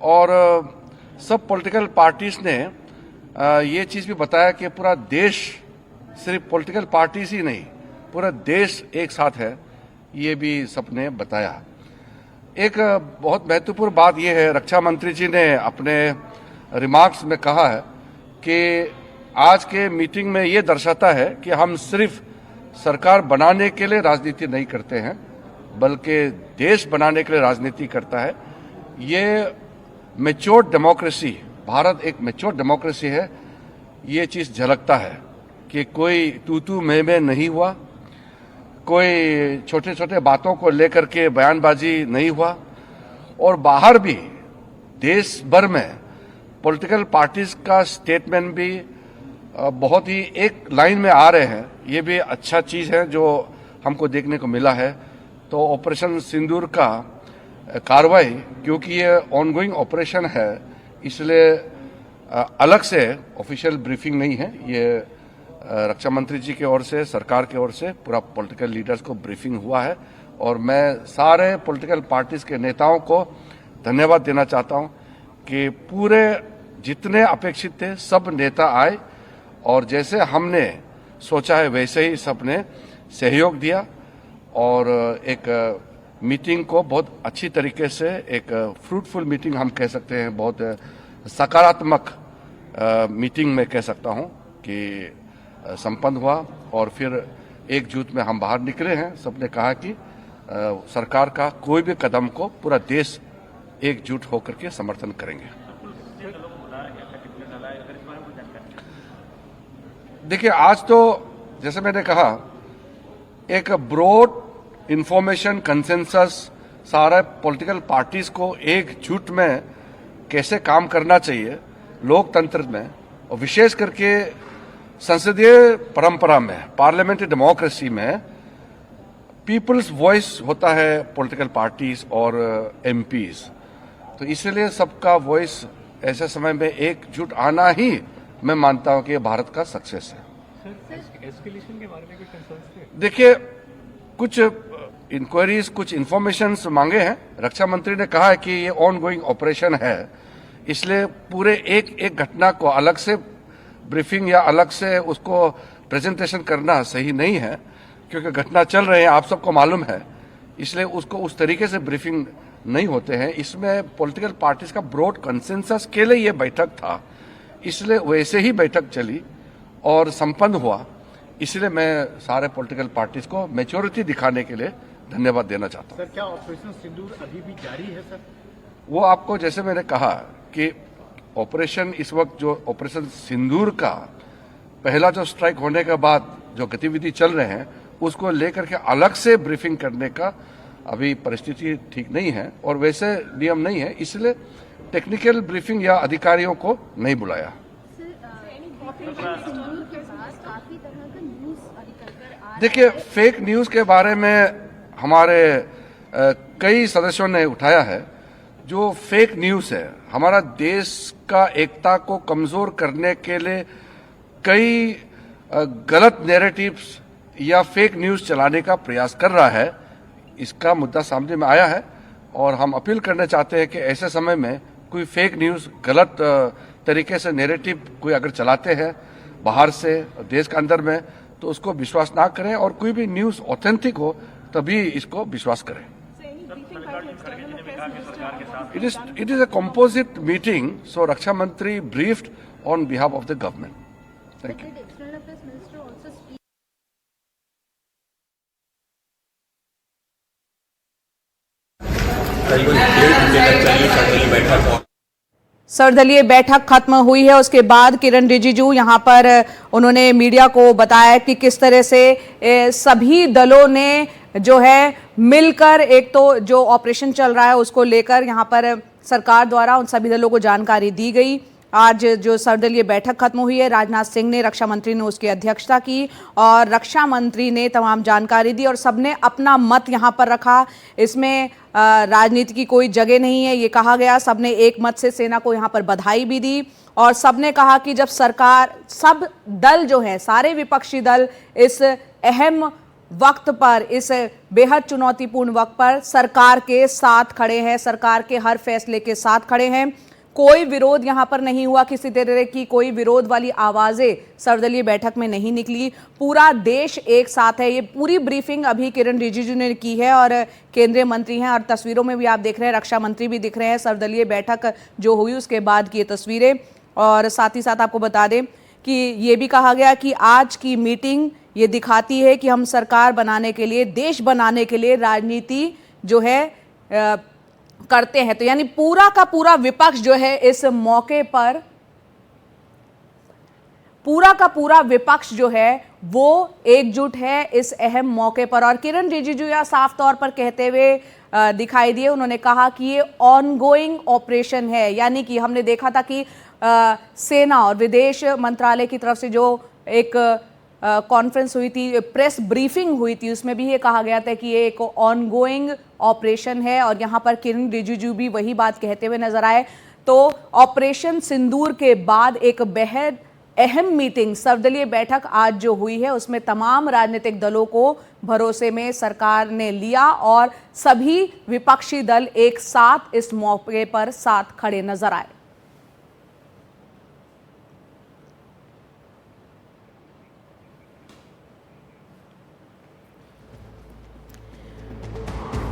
और सब political parties ने ये चीज़ भी बताया कि पूरा देश, सिर्फ पॉलिटिकल पार्टीज ही नहीं, पूरा देश एक साथ है, ये भी सबने बताया। एक बहुत महत्वपूर्ण बात यह है, रक्षा मंत्री जी ने अपने रिमार्क्स में कहा है कि आज के मीटिंग में ये दर्शाता है कि हम सिर्फ सरकार बनाने के लिए राजनीति नहीं करते हैं, बल्कि देश बनाने के लिए राजनीति करता है। ये मैच्योर डेमोक्रेसी, भारत एक मैच्योर डेमोक्रेसी है, ये चीज़ झलकता है कि कोई तू मैं नहीं हुआ, कोई छोटे छोटे बातों को लेकर के बयानबाजी नहीं हुआ, और बाहर भी देश भर में पॉलिटिकल पार्टीज का स्टेटमेंट भी बहुत ही एक लाइन में आ रहे हैं। ये भी अच्छा चीज़ है जो हमको देखने को मिला है। तो ऑपरेशन सिंदूर का कार्रवाई, क्योंकि ये ऑनगोइंग ऑपरेशन है, इसलिए अलग से ऑफिशियल ब्रीफिंग नहीं है। ये रक्षा मंत्री जी की ओर से, सरकार की ओर से पूरा पॉलिटिकल लीडर्स को ब्रीफिंग हुआ है, और मैं सारे पॉलिटिकल पार्टीज के नेताओं को धन्यवाद देना चाहता हूं कि पूरे जितने अपेक्षित थे सब नेता आए, और जैसे हमने सोचा है वैसे ही सबने सहयोग दिया, और एक मीटिंग को बहुत अच्छी तरीके से, एक फ्रूटफुल मीटिंग हम कह सकते हैं, बहुत सकारात्मक मीटिंग में कह सकता हूं कि संपन्न हुआ। और फिर एकजुट में हम बाहर निकले हैं। सबने कहा कि सरकार का कोई भी कदम को पूरा देश एकजुट होकर के समर्थन करेंगे। देखिए, आज तो जैसे मैंने कहा, एक ब्रॉड इंफॉर्मेशन कंसेंसस, सारे पॉलिटिकल पार्टीज को एकजुट में कैसे काम करना चाहिए लोकतंत्र में, और विशेष करके संसदीय परंपरा में, पार्लियामेंट्री डेमोक्रेसी में पीपल्स वॉइस होता है पॉलिटिकल पार्टीज और एमपीज। तो इसलिए सबका वॉइस ऐसे समय में एकजुट आना ही मैं मानता हूं कि ये भारत का सक्सेस है। एस्केलेशन के बारे में कुछ कंसर्न्स थे? देखिए, कुछ इंक्वायरीज, कुछ इंफॉर्मेशन मांगे हैं। रक्षा मंत्री ने कहा है कि ये ऑन गोइंग ऑपरेशन है, इसलिए पूरे एक घटना को अलग से ब्रीफिंग या अलग से उसको प्रेजेंटेशन करना सही नहीं है, क्योंकि घटना चल रहे हैं, आप सबको मालूम है, इसलिए उसको उस तरीके से ब्रीफिंग नहीं होते हैं। इसमें पॉलिटिकल पार्टीज का ब्रॉड कंसेंसस के लिए ये बैठक था, इसलिए वैसे ही बैठक चली और संपन्न हुआ। इसलिए मैं सारे पॉलिटिकल पार्टीज को मैच्योरिटी दिखाने के लिए धन्यवाद देना चाहता हूं। सर, क्या ऑपरेशन सिंदूर अभी भी जारी है सर? वो आपको, जैसे मैंने कहा कि ऑपरेशन इस वक्त, जो ऑपरेशन सिंदूर का पहला जो स्ट्राइक होने के बाद जो गतिविधि चल रहे हैं, उसको लेकर के अलग से ब्रीफिंग करने का अभी परिस्थिति ठीक नहीं है, और वैसे नियम नहीं है, इसलिए टेक्निकल ब्रीफिंग या अधिकारियों को नहीं बुलाया। देखिए, फेक न्यूज के बारे में हमारे कई सदस्यों ने उठाया है। जो फेक न्यूज है, हमारा देश का एकता को कमजोर करने के लिए कई गलत नैरेटिव्स या फेक न्यूज चलाने का प्रयास कर रहा है, इसका मुद्दा सामने में आया है, और हम अपील करना चाहते हैं कि ऐसे समय में कोई फेक न्यूज, गलत तरीके से नैरेटिव कोई अगर चलाते हैं बाहर से देश के अंदर में, तो उसको विश्वास ना करें, और कोई भी न्यूज ऑथेंटिक हो तभी इसको विश्वास करें। It is a composite meeting, so Raksha Mantri briefed on behalf of the government. Thank you. सर्वदलीय बैठक खत्म हुई है। उसके बाद किरण रिजिजू यहां पर उन्होंने मीडिया को बताया कि किस तरह से सभी दलों ने जो है मिलकर, एक तो जो ऑपरेशन चल रहा है उसको लेकर यहां पर सरकार द्वारा उन सभी दलों को जानकारी दी गई। आज जो सर्वदलीय बैठक खत्म हुई है, राजनाथ सिंह ने, रक्षा मंत्री ने उसकी अध्यक्षता की, और रक्षा मंत्री ने तमाम जानकारी दी, और सबने अपना मत यहां पर रखा। इसमें राजनीति की कोई जगह नहीं है, ये कहा गया। सबने एक मत से सेना को यहां पर बधाई भी दी, और सबने कहा कि जब सरकार, सब दल जो है, सारे विपक्षी दल इस अहम वक्त पर, इस बेहद चुनौतीपूर्ण वक्त पर सरकार के साथ खड़े हैं, सरकार के हर फैसले के साथ खड़े हैं। कोई विरोध यहां पर नहीं हुआ, किसी तरह की कोई विरोध वाली आवाजें सर्वदलीय बैठक में नहीं निकली। पूरा देश एक साथ है। ये पूरी ब्रीफिंग अभी किरण रिजिजू ने की है और केंद्रीय मंत्री हैं, और तस्वीरों में भी आप देख रहे हैं रक्षा मंत्री भी दिख रहे हैं। सर्वदलीय बैठक जो हुई उसके बाद की ये तस्वीरें। और साथ ही साथ आपको बता दें कि ये भी कहा गया कि आज की मीटिंग ये दिखाती है कि हम सरकार बनाने के लिए, देश बनाने के लिए राजनीति जो है करते हैं। तो यानी पूरा का पूरा विपक्ष जो है इस मौके पर, पूरा का पूरा विपक्ष जो है वो एकजुट है इस अहम मौके पर। और किरण रिजिजू यह साफ तौर पर कहते हुए दिखाई दिए। उन्होंने कहा कि ये ऑनगोइंग ऑपरेशन है, यानी कि हमने देखा था कि सेना और विदेश मंत्रालय की तरफ से जो एक कॉन्फ्रेंस हुई थी, प्रेस ब्रीफिंग हुई थी, उसमें भी ये कहा गया था कि ये एक ऑनगोइंग ऑपरेशन है। और यहाँ पर किरण रिजिजू भी वही बात कहते हुए नजर आए। तो ऑपरेशन सिंदूर के बाद एक बेहद अहम मीटिंग, सर्वदलीय बैठक आज जो हुई है, उसमें तमाम राजनीतिक दलों को भरोसे में सरकार ने लिया और सभी विपक्षी दल एक साथ इस मौके पर साथ खड़े नजर आए।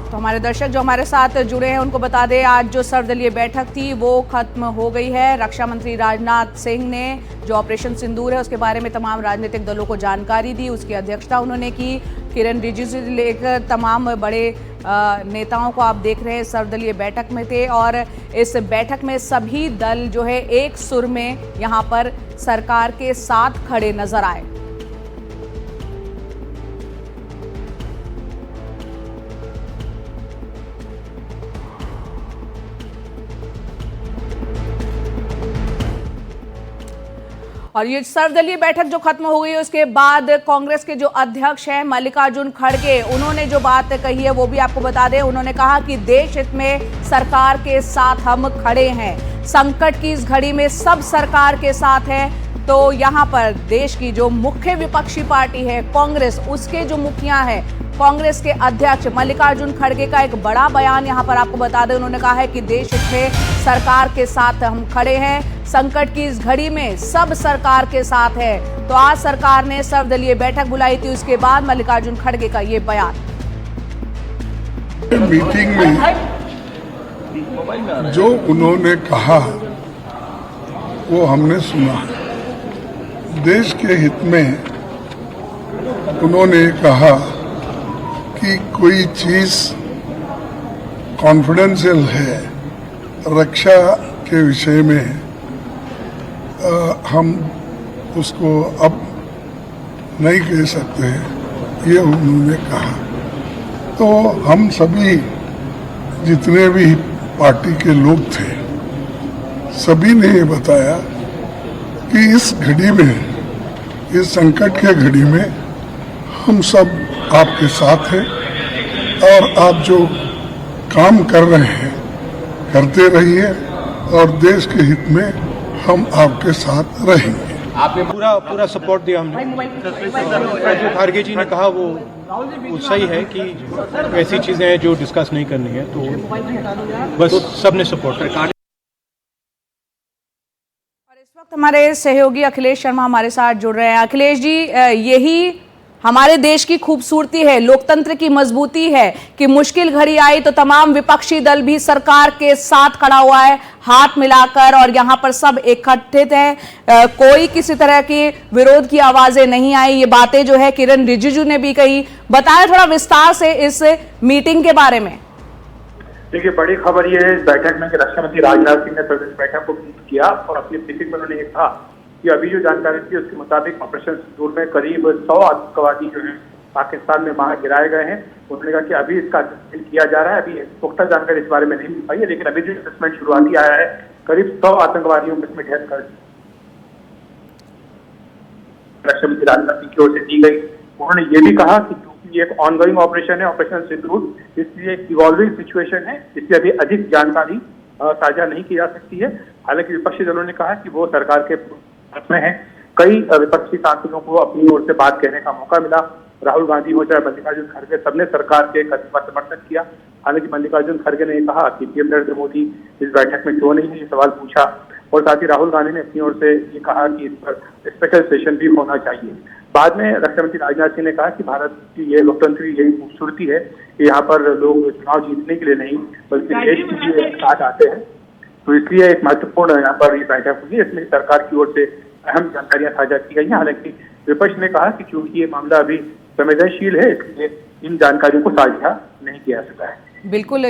तो हमारे दर्शक जो हमारे साथ जुड़े हैं उनको बता दें, आज जो सर्वदलीय बैठक थी वो खत्म हो गई है। रक्षा मंत्री राजनाथ सिंह ने जो ऑपरेशन सिंदूर है उसके बारे में तमाम राजनीतिक दलों को जानकारी दी, उसकी अध्यक्षता उन्होंने की। किरण रिजिजू से लेकर तमाम बड़े नेताओं को आप देख रहे हैं सर्वदलीय बैठक में थे। और इस बैठक में सभी दल जो है एक सुर में यहाँ पर सरकार के साथ खड़े नजर आए। और ये सर्वदलीय बैठक जो खत्म हो गई उसके बाद कांग्रेस के जो अध्यक्ष हैं मल्लिकार्जुन खड़गे, उन्होंने जो बात कही है वो भी आपको बता दें। उन्होंने कहा कि देश हित में सरकार के साथ हम खड़े हैं, संकट की इस घड़ी में सब सरकार के साथ है। तो यहाँ पर देश की जो मुख्य विपक्षी पार्टी है कांग्रेस, उसके जो मुखिया है कांग्रेस के अध्यक्ष मल्लिकार्जुन खड़गे का एक बड़ा बयान यहाँ पर आपको बता दें। उन्होंने कहा है कि देश हित में सरकार के साथ हम खड़े हैं, संकट की इस घड़ी में सब सरकार के साथ है। तो आज सरकार ने सर्वदलीय बैठक बुलाई थी, उसके बाद मल्लिकार्जुन खड़गे का ये बयान। मीटिंग में जो उन्होंने कहा वो हमने सुना। देश के हित में उन्होंने कहा कि कोई चीज कॉन्फिडेंशियल है रक्षा के विषय में, हम उसको अब नहीं कह सकते, ये उन्होंने कहा। तो हम सभी जितने भी पार्टी के लोग थे, सभी ने ये बताया कि इस घड़ी में, इस संकट के घड़ी में हम सब आपके साथ हैं और आप जो काम कर रहे हैं करते रहिए और देश के हित में हम आपके साथ रहेंगे। आपने पूरा सपोर्ट दिया हमने। जो खड़गे जी ने कहा वो सही है कि ऐसी चीजें हैं जो डिस्कस नहीं करनी है, तो बस सबने सपोर्ट किया। और इस वक्त हमारे सहयोगी अखिलेश शर्मा हमारे साथ जुड़ रहे हैं। अखिलेश जी, यही हमारे देश की खूबसूरती है, लोकतंत्र की मजबूती है कि मुश्किल घड़ी आई तो तमाम विपक्षी दल भी सरकार के साथ खड़ा हुआ है, हाथ मिलाकर, और यहाँ पर सब एकत्रित हैं। कोई किसी तरह की विरोध की आवाजें नहीं आई। ये बातें जो है किरण रिजिजू ने भी कही। बताया थोड़ा विस्तार से इस मीटिंग के बारे में। देखिए, बड़ी खबर ये है इस बैठक में कि रक्षा मंत्री राजनाथ सिंह ने इस बैठक को किया और अपनी ब्रीफिंग में उन्होंने ये कहा कि अभी जो जानकारी थी उसके मुताबिक ऑपरेशन सिंदूर में करीब 100 आतंकवादी जो है पाकिस्तान में वहां गिराए गए हैं। उन्होंने कहा कि अभी इसका असेसमेंट किया जा रहा है, अभी पुख्ता जानकारी इस बारे में नहीं मिल पाई है, लेकिन अभी जो असेसमेंट शुरुआती आया है करीब 100 आतंकवादियों को इसमें ढेर कर रक्षा मंत्री राजनाथ सिंह की ओर से दी गई। उन्होंने ये भी कहा कि क्योंकि ये एक ऑनगोइंग ऑपरेशन है, ऑपरेशन सिंदूर, इसलिए एक इवॉल्विंग सिचुएशन है, इसलिए अभी अधिक जानकारी साझा नहीं की जा सकती है। हालांकि विपक्षी दलों ने कहा कि वो सरकार के में है। कई विपक्षी सांसदों को अपनी ओर से बात कहने का मौका मिला। राहुल गांधी हो चाहे मल्लिकार्जुन खड़गे, सबने सरकार के कदम का समर्थन किया। हालांकि मल्लिकार्जुन खड़गे ने कहा कि पीएम नरेंद्र मोदी इस बैठक में क्यों नहीं है, ये सवाल पूछा। और साथ ही राहुल गांधी ने अपनी ओर से ये कहा कि इस पर स्पेशल सेशन भी होना चाहिए। बाद में रक्षा मंत्री राजनाथ सिंह ने कहा कि भारत की ये लोकतंत्र की यही खूबसूरती है कि यहाँ पर लोग चुनाव जीतने के लिए नहीं बल्कि देश के लिए साथ आते हैं। तो इसलिए एक महत्वपूर्ण यहाँ पर ये बैठक हुई, इसमें सरकार की ओर से अहम जानकारियां साझा की गई हैं। हालांकि विपक्ष ने कहा कि चूंकि ये मामला अभी संवेदनशील है, इसलिए इन जानकारियों को साझा नहीं किया जा सकता है। बिल्कुल।